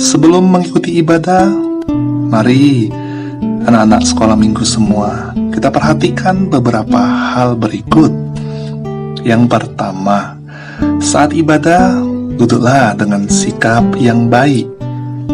Sebelum mengikuti ibadah, mari anak-anak sekolah minggu semua, kita perhatikan beberapa hal berikut. Yang pertama, saat ibadah, duduklah dengan sikap yang baik.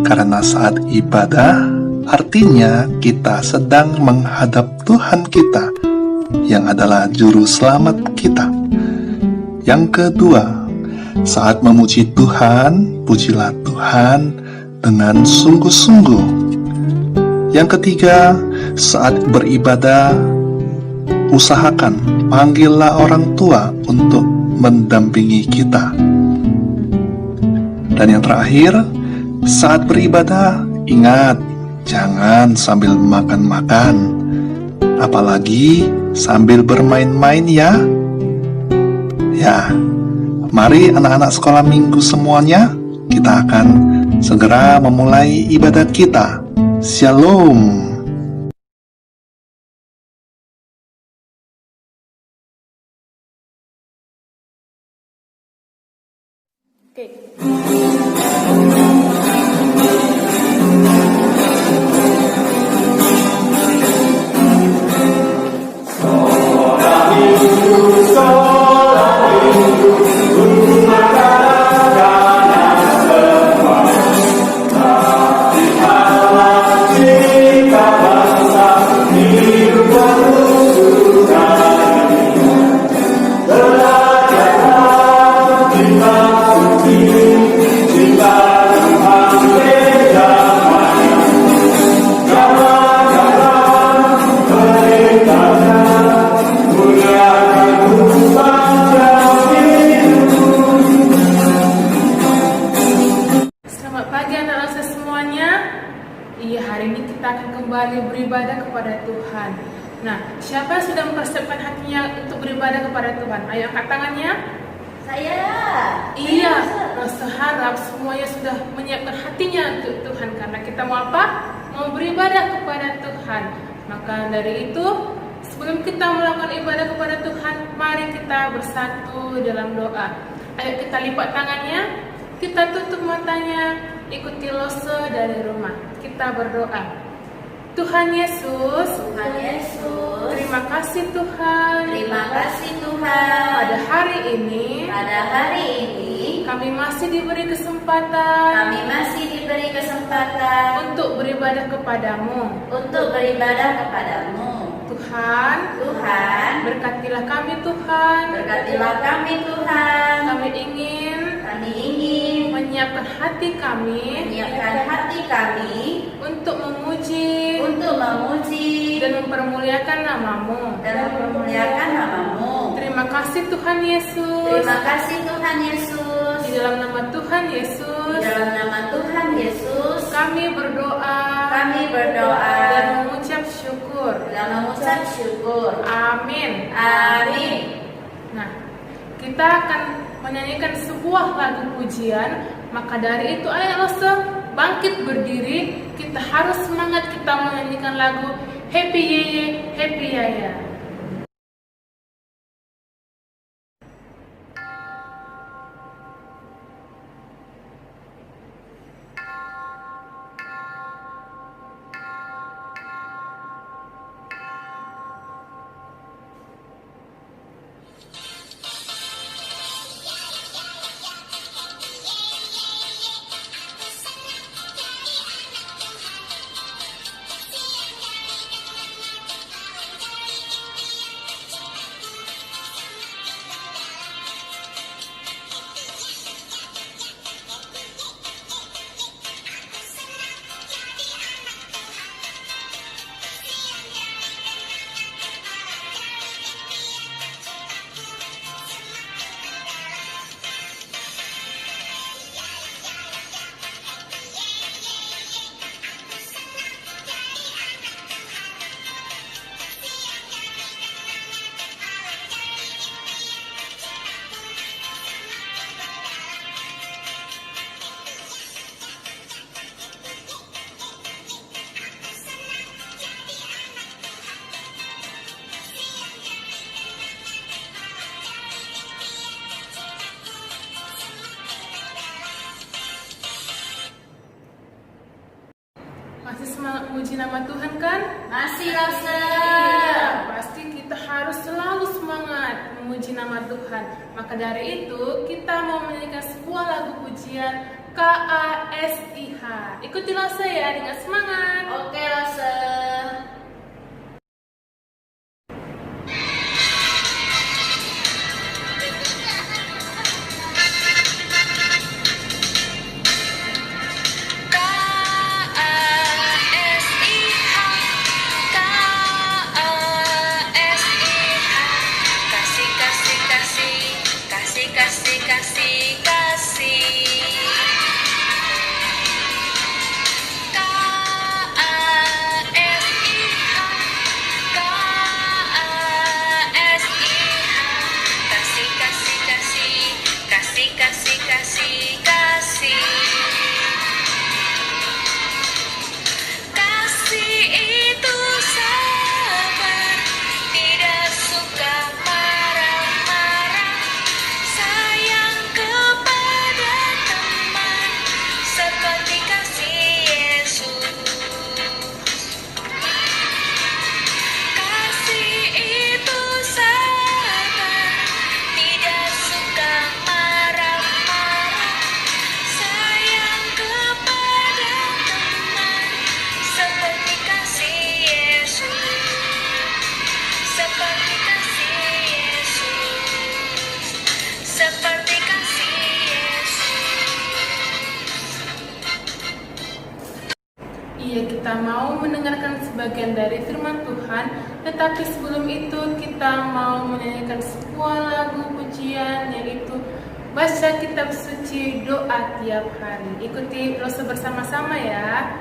Karena saat ibadah, artinya kita sedang menghadap Tuhan kita, yang adalah juru selamat kita. Yang kedua, saat memuji Tuhan, pujilah Tuhan dengan sungguh-sungguh. Yang ketiga, saat beribadah, usahakan panggillah orang tua untuk mendampingi kita. Dan yang terakhir, saat beribadah, ingat, jangan sambil makan-makan, apalagi sambil bermain-main ya. Ya, mari anak-anak sekolah minggu semuanya, kita akan segera memulai ibadah kita. Shalom. Hari ini kita akan kembali beribadah kepada Tuhan. Nah, siapa yang sudah mempersiapkan hatinya untuk beribadah kepada Tuhan? Ayo angkat tangannya. Saya. Iya, saya harap semuanya sudah menyiapkan hatinya untuk Tuhan, karena kita mau apa? Mau beribadah kepada Tuhan. Maka dari itu, sebelum kita melakukan ibadah kepada Tuhan, mari kita bersatu dalam doa. Ayo kita lipat tangannya, kita tutup matanya, ikuti lose dari rumah. Kita berdoa. Tuhan Yesus, terima kasih Tuhan. Terima kasih Tuhan. Pada hari ini, kami masih diberi kesempatan. Untuk beribadah kepadamu. Tuhan, berkatilah kami Tuhan. Kami ingin menyiapkan hati kami untuk memuji dan mempermuliakan namamu. Terima kasih Tuhan Yesus. Di dalam nama Tuhan Yesus, kami berdoa dan mengucap syukur. Amin. Nah, kita akan menyanyikan sebuah lagu pujian. Maka dari itu, ayo bangkit berdiri. Kita harus semangat, kita menyanyikan lagu Happy Yeye, Happy Yaya. memuji nama Tuhan kan? Masih Rasa. Iya, pasti kita harus selalu semangat memuji nama Tuhan. Maka dari itu kita mau menyanyikan sebuah lagu pujian KASIH. Ikutilah saya dengan semangat. Oke Rasa. Iya, kita mau mendengarkan sebagian dari firman Tuhan, tetapi sebelum itu kita mau menyanyikan sebuah lagu pujian, yaitu baca kitab suci doa tiap hari. Ikuti doa bersama-sama ya.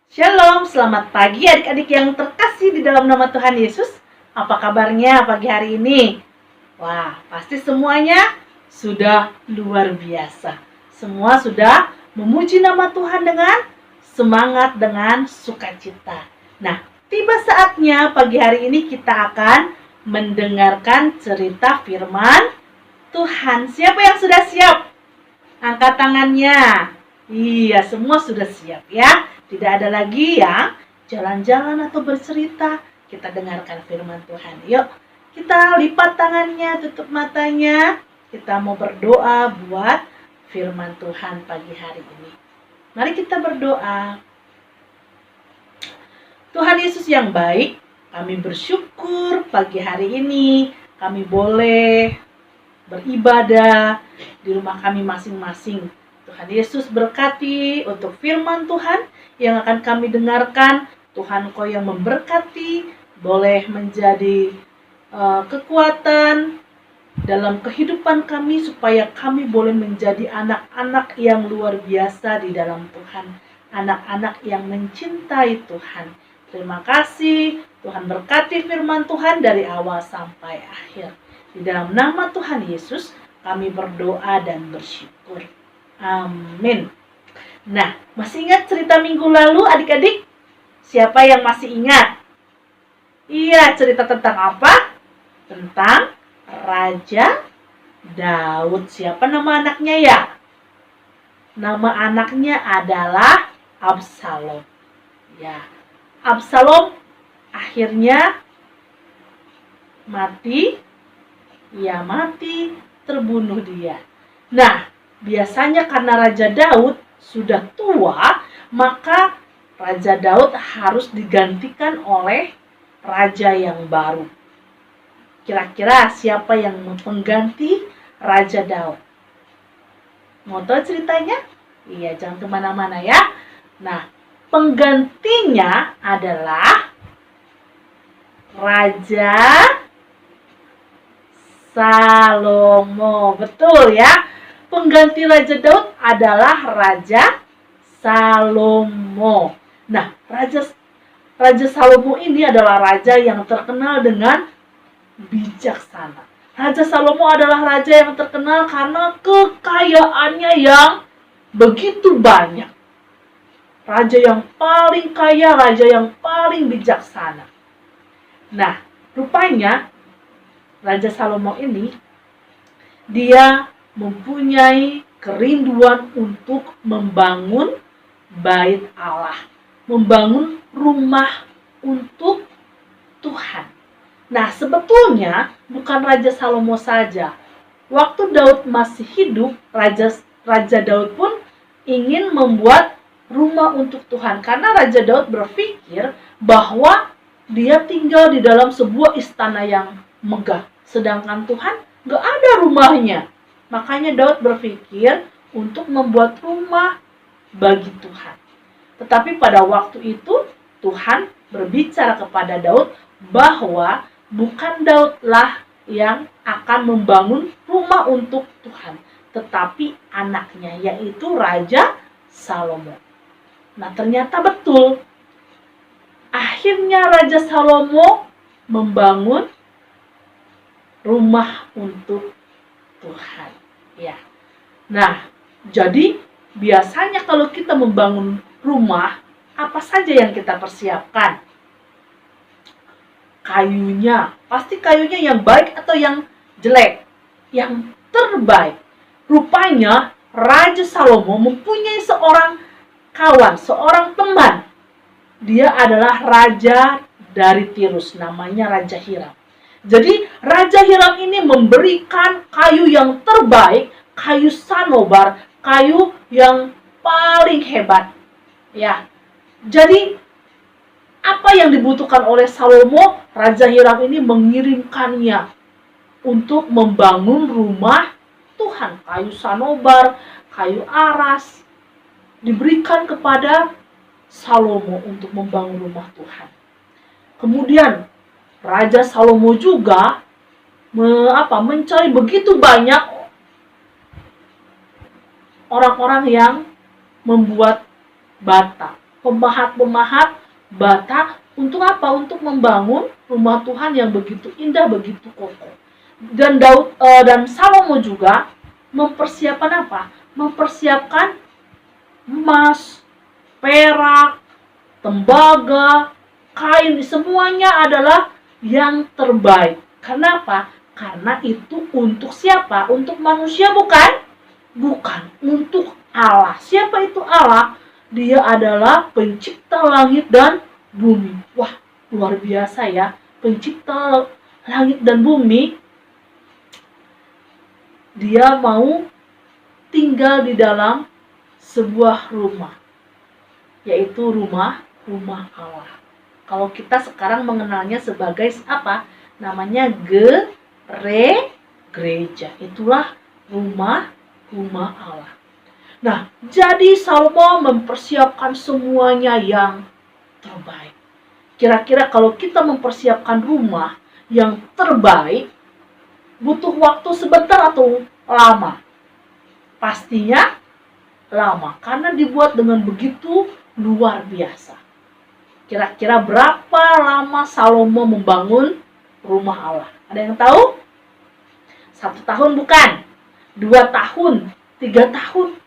Shalom, selamat pagi adik-adik yang terkasih di dalam nama Tuhan Yesus. Apa kabarnya pagi hari ini? Wah, pasti semuanya sudah luar biasa. Semua sudah memuji nama Tuhan dengan semangat, dengan sukacita. Nah, tiba saatnya pagi hari ini kita akan mendengarkan cerita firman Tuhan. Siapa yang sudah siap? Angkat tangannya. Iya, semua sudah siap ya. Tidak ada lagi yang jalan-jalan atau bercerita. Kita dengarkan firman Tuhan. Yuk, kita lipat tangannya, tutup matanya. Kita mau berdoa buat firman Tuhan pagi hari ini. Mari kita berdoa. Tuhan Yesus yang baik, kami bersyukur pagi hari ini kami boleh beribadah di rumah kami masing-masing. Tuhan Yesus berkati untuk firman Tuhan yang akan kami dengarkan. Tuhan Kau yang memberkati, boleh menjadi kekuatan dalam kehidupan kami supaya kami boleh menjadi anak-anak yang luar biasa di dalam Tuhan. Anak-anak yang mencintai Tuhan. Terima kasih, Tuhan berkati firman Tuhan dari awal sampai akhir. Di dalam nama Tuhan Yesus kami berdoa dan bersyukur. Amin. Nah, masih ingat cerita minggu lalu adik-adik? Siapa yang masih ingat? Iya, cerita tentang apa? Tentang Raja Daud. Siapa nama anaknya ya? Nama anaknya adalah Absalom. Ya, Absalom akhirnya mati, terbunuh dia. Nah, biasanya karena Raja Daud sudah tua, maka Raja Daud harus digantikan oleh raja yang baru. Kira-kira siapa yang mengganti Raja Daud? Mau tahu ceritanya? Iya, jangan kemana-mana ya. Nah, penggantinya adalah Raja Salomo. Betul ya. Pengganti Raja Daud adalah Raja Salomo. Nah, Raja Salomo ini adalah raja yang terkenal dengan bijaksana. Raja Salomo adalah raja yang terkenal karena kekayaannya yang begitu banyak. Raja yang paling kaya, raja yang paling bijaksana. Nah, rupanya Raja Salomo ini dia mempunyai kerinduan untuk membangun bait Allah, membangun rumah untuk Tuhan. Nah, sebetulnya bukan Raja Salomo saja. Waktu Daud masih hidup, Raja Daud pun ingin membuat rumah untuk Tuhan. Karena Raja Daud berpikir bahwa dia tinggal di dalam sebuah istana yang megah. Sedangkan Tuhan gak ada rumahnya. Makanya Daud berpikir untuk membuat rumah bagi Tuhan. Tetapi pada waktu itu Tuhan berbicara kepada Daud bahwa bukan Daudlah yang akan membangun rumah untuk Tuhan, tetapi anaknya, yaitu Raja Salomo. Nah, ternyata betul. Akhirnya Raja Salomo membangun rumah untuk Tuhan. Ya. Nah, jadi biasanya kalau kita membangun rumah, apa saja yang kita persiapkan? Kayunya, pasti kayunya yang baik atau yang jelek? Yang terbaik. Rupanya Raja Salomo mempunyai seorang kawan, seorang teman. Dia adalah raja dari Tirus, namanya Raja Hiram. Jadi Raja Hiram ini memberikan kayu yang terbaik, kayu sanobar, kayu yang paling hebat. Ya. Jadi apa yang dibutuhkan oleh Salomo, Raja Hiram ini mengirimkannya untuk membangun rumah Tuhan. Kayu sanobar, kayu aras diberikan kepada Salomo untuk membangun rumah Tuhan. Kemudian Raja Salomo juga mencari begitu banyak orang-orang yang membuat bata, pemahat-pemahat bata untuk apa? Untuk membangun rumah Tuhan yang begitu indah, begitu kokoh. Dan Salomo juga mempersiapkan apa? Mempersiapkan emas, perak, tembaga, kain, semuanya adalah yang terbaik. Kenapa? Karena itu untuk siapa? Untuk manusia bukan? Bukan, untuk Allah. Siapa itu Allah? Dia adalah pencipta langit dan bumi. Wah, luar biasa ya. Pencipta langit dan bumi. Dia mau tinggal di dalam sebuah rumah. Yaitu rumah Allah. Kalau kita sekarang mengenalnya sebagai apa? Namanya gereja. Itulah rumah Allah. Nah, jadi Salomo mempersiapkan semuanya yang terbaik. Kira-kira kalau kita mempersiapkan rumah yang terbaik, butuh waktu sebentar atau lama? Pastinya lama, karena dibuat dengan begitu luar biasa. Kira-kira berapa lama Salomo membangun rumah Allah? Ada yang tahu? 1 tahun bukan? 2 tahun? 3 tahun?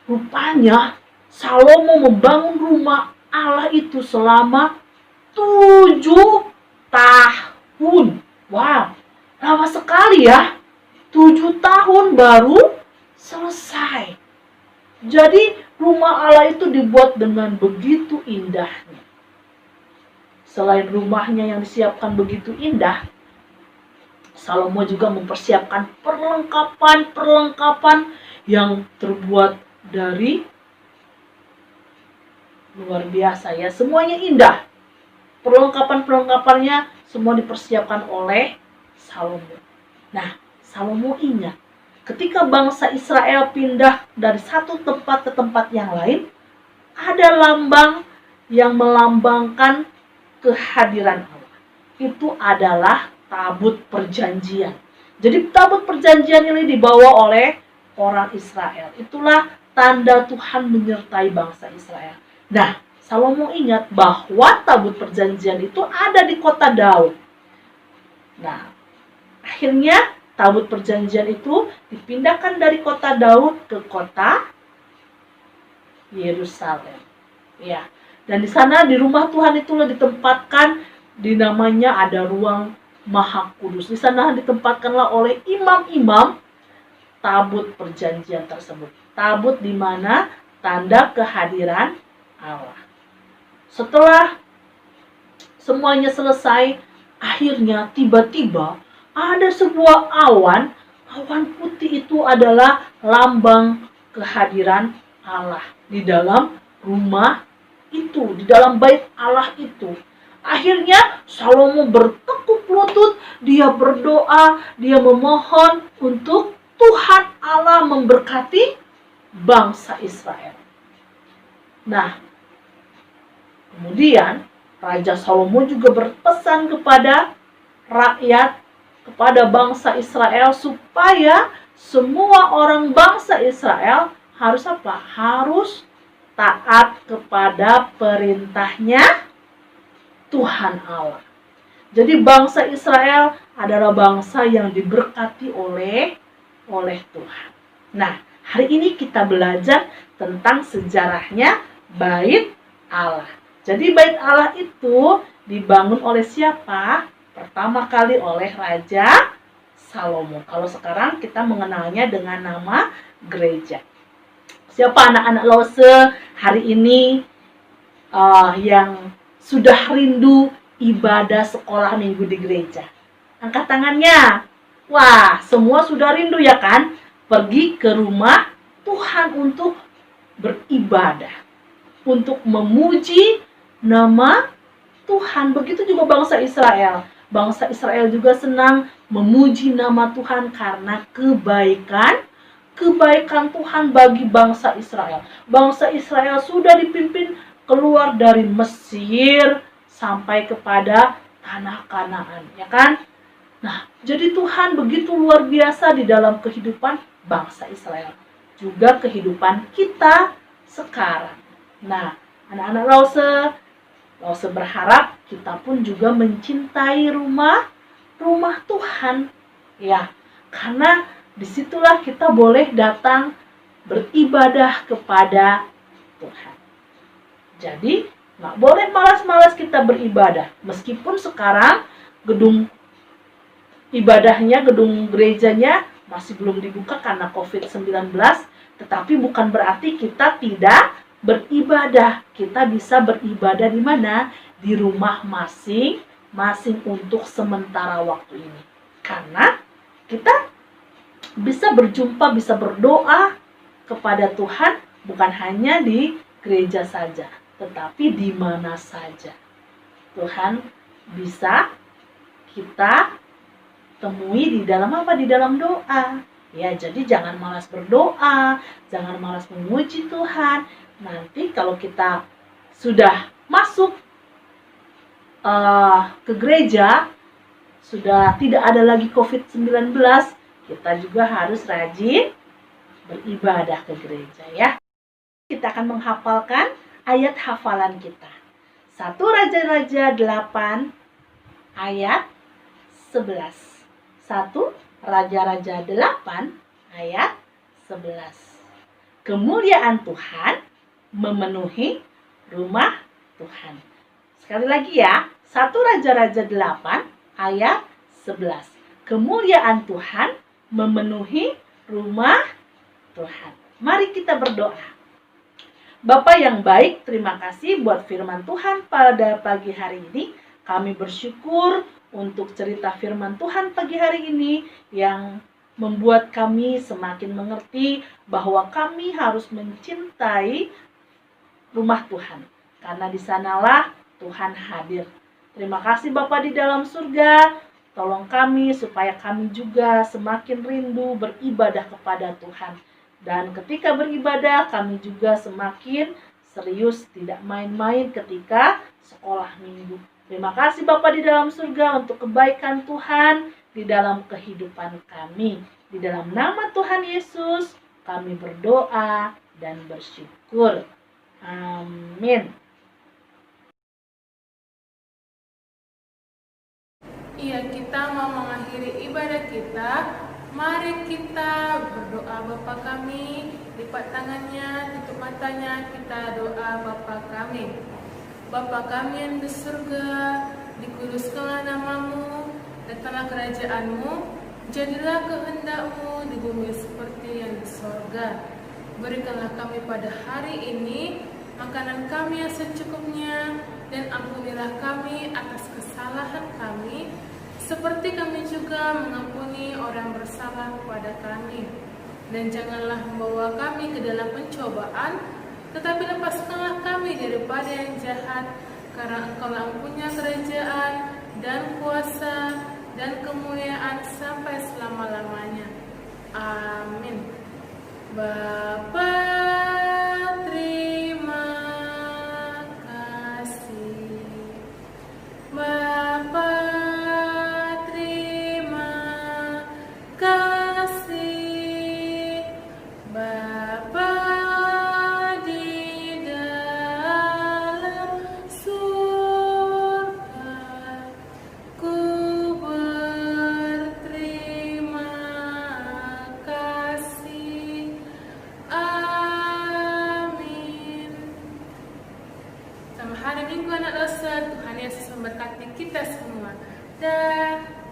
Rupanya Salomo membangun rumah Allah itu selama 7 tahun. Wow, lama sekali ya. 7 tahun baru selesai. Jadi rumah Allah itu dibuat dengan begitu indahnya. Selain rumahnya yang disiapkan begitu indah, Salomo juga mempersiapkan perlengkapan-perlengkapan yang terbuat dari luar biasa ya. Semuanya indah. Perlengkapan-perlengkapannya semua dipersiapkan oleh Salomo. Nah, Salomo ingat, ketika bangsa Israel pindah dari satu tempat ke tempat yang lain, ada lambang yang melambangkan kehadiran Allah. Itu adalah tabut perjanjian. Jadi tabut perjanjian ini dibawa oleh orang Israel. Itulah tanda Tuhan menyertai bangsa Israel. Nah, Salomo ingat bahwa tabut perjanjian itu ada di kota Daud. Nah, akhirnya tabut perjanjian itu dipindahkan dari kota Daud ke kota Yerusalem. Ya. Dan di sana di rumah Tuhan itulah ditempatkan, dinamanya ada ruang Maha Kudus. Di sana ditempatkanlah oleh imam-imam tabut perjanjian tersebut. Tabut di mana tanda kehadiran Allah. Setelah semuanya selesai, akhirnya tiba-tiba ada sebuah awan. Awan putih itu adalah lambang kehadiran Allah di dalam rumah itu, di dalam bait Allah itu. Akhirnya Salomo bertekuk lutut, dia berdoa, dia memohon untuk Tuhan Allah memberkati bangsa Israel. Nah, kemudian Raja Salomo juga berpesan kepada rakyat, kepada bangsa Israel, supaya semua orang bangsa Israel harus apa? Harus taat kepada perintahnya Tuhan Allah. Jadi bangsa Israel adalah bangsa yang diberkati oleh Tuhan. Nah, hari ini kita belajar tentang sejarahnya bait Allah. Jadi bait Allah itu dibangun oleh siapa? Pertama kali oleh Raja Salomo. Kalau sekarang kita mengenalnya dengan nama gereja. Siapa anak-anak Lause hari ini yang sudah rindu ibadah sekolah minggu di gereja? Angkat tangannya. Wah, semua sudah rindu ya kan? Pergi ke rumah Tuhan untuk beribadah, untuk memuji nama Tuhan. Begitu juga bangsa Israel. Bangsa Israel juga senang memuji nama Tuhan karena kebaikan Tuhan bagi bangsa Israel. Bangsa Israel sudah dipimpin keluar dari Mesir sampai kepada tanah Kanaan, ya kan? Nah, jadi Tuhan begitu luar biasa di dalam kehidupan bangsa Israel, juga kehidupan kita sekarang. Nah, anak-anak Lause berharap kita pun juga mencintai rumah Tuhan, ya, karena disitulah kita boleh datang beribadah kepada Tuhan. Jadi, nggak boleh malas-malas kita beribadah. Meskipun sekarang gedung ibadahnya, gedung gerejanya masih belum dibuka karena COVID-19, tetapi bukan berarti kita tidak beribadah. Kita bisa beribadah di mana? Di rumah masing-masing untuk sementara waktu ini. Karena kita bisa berjumpa, bisa berdoa kepada Tuhan bukan hanya di gereja saja, tetapi di mana saja. Tuhan bisa kita temui di dalam apa? Di dalam doa. Ya, jadi jangan malas berdoa, jangan malas memuji Tuhan. Nanti kalau kita sudah masuk ke gereja, sudah tidak ada lagi COVID-19, kita juga harus rajin beribadah ke gereja ya. Kita akan menghafalkan ayat hafalan kita. 1 Raja-Raja 8 ayat 11. 1 Raja-Raja 8 ayat 11. Kemuliaan Tuhan memenuhi rumah Tuhan. Sekali lagi ya, 1 Raja-Raja 8 ayat 11. Kemuliaan Tuhan memenuhi rumah Tuhan. Mari kita berdoa. Bapak yang baik, terima kasih buat firman Tuhan pada pagi hari ini. Kami bersyukur untuk cerita firman Tuhan pagi hari ini yang membuat kami semakin mengerti bahwa kami harus mencintai rumah Tuhan. Karena di sanalah Tuhan hadir. Terima kasih Bapa di dalam surga. Tolong kami supaya kami juga semakin rindu beribadah kepada Tuhan. Dan ketika beribadah kami juga semakin serius, tidak main-main ketika sekolah minggu. Terima kasih Bapa di dalam surga untuk kebaikan Tuhan di dalam kehidupan kami. Di dalam nama Tuhan Yesus kami berdoa dan bersyukur. Amin. Iya, kita mau mengakhiri ibadah kita. Mari kita berdoa. Bapa kami, lipat tangannya, tutup matanya, kita doa Bapa kami. Bapa kami yang di surga, dikuduskanlah namamu, datanglah kerajaanmu, jadilah kehendakmu di bumi seperti yang di sorga. Berikanlah kami pada hari ini makanan kami yang secukupnya, dan ampunilah kami atas kesalahan kami, seperti kami juga mengampuni orang bersalah kepada kami. Dan janganlah membawa kami ke dalam pencobaan, tetapi lepaskanlah kami daripada yang jahat, karena Engkau-lah yang punya kerajaan dan kuasa dan kemuliaan sampai selama-lamanya. Amin. Bapa, terima kasih. Bapa, terima kasih. Bapa di dalam surga, ku berterima kasih. Amin. Selamat hari Minggu anak dosa. Tuhan Yesus memberkati kita semua. Dah.